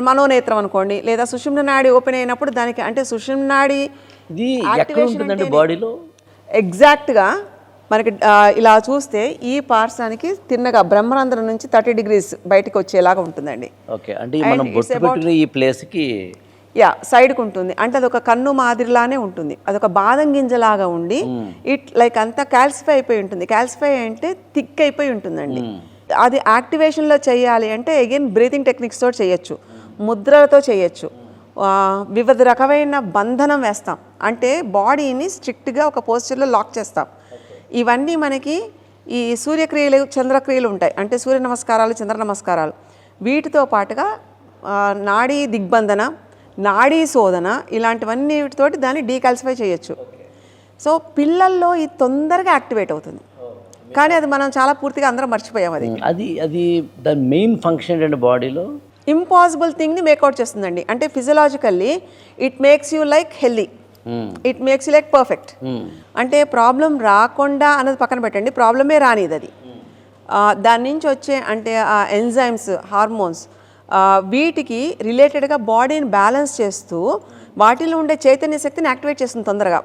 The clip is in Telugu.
మనోనేత్రం అనుకోండి, లేదా సుషుమ్న నాడి ఓపెన్ అయినప్పుడు దానికి అంటే సుషుమ్న నాడి ఇది ఎక్కడ ఉంటుందండి బాడీలో? ఎగ్జాక్ట్గా మనకి ఇలా చూస్తే ఈ పార్శ్వానికి తిన్నగా బ్రహ్మరంధ్రం నుంచి 30 degrees బయటకు వచ్చేలాగా ఉంటుందండి. ఓకే, అంటే మనం బొట్టు పెట్టిన ఈ ప్లేస్కి సైడ్కి ఉంటుంది. అంటే అదొక కన్ను మాదిరిలానే ఉంటుంది, అదొక బాదం గింజలాగా ఉండి ఇట్ లైక్ అంతా క్యాల్సిఫై అయిపోయి ఉంటుంది. క్యాల్సిఫై అంటే థిక్ అయిపోయి ఉంటుందండి. అది యాక్టివేషన్లో చేయాలి అంటే అగైన్ బ్రీతింగ్ టెక్నిక్స్తో చేయొచ్చు, ముద్రలతో చేయొచ్చు, వివిధ రకమైన బంధనం వేస్తాం, అంటే బాడీని స్ట్రిక్ట్గా ఒక పోస్చర్లో లాక్ చేస్తాం. ఇవన్నీ మనకి ఈ సూర్యక్రియలు చంద్రక్రియలు ఉంటాయి, అంటే సూర్య నమస్కారాలు చంద్ర నమస్కారాలు. వీటితో పాటుగా నాడీ దిగ్బంధన, నాడీ శోధన, ఇలాంటివన్నీ వీటితోటి దాన్ని డీకాల్సిఫై చేయొచ్చు. సో పిల్లల్లో ఇది తొందరగా యాక్టివేట్ అవుతుంది, కానీ అది మనం చాలా పూర్తిగా అందరం మర్చిపోయాం. అది దాని మెయిన్ ఫంక్షన్ ఏంటంటే బాడీలో ఇంపాసిబుల్ థింగ్ని మేకౌట్ చేస్తుందండి. అంటే physiologically it makes you like healthy, it makes you like perfect. అంటే ప్రాబ్లం రాకుండా అన్నది పక్కన పెట్టండి, ప్రాబ్లమే రానిది అది. దాని నుంచి వచ్చే అంటే ఎంజైమ్స్, హార్మోన్స్, వీటికి రిలేటెడ్గా బాడీని బ్యాలెన్స్ చేస్తూ వాటిలో ఉండే చైతన్య శక్తిని యాక్టివేట్ చేస్తుంది తొందరగా.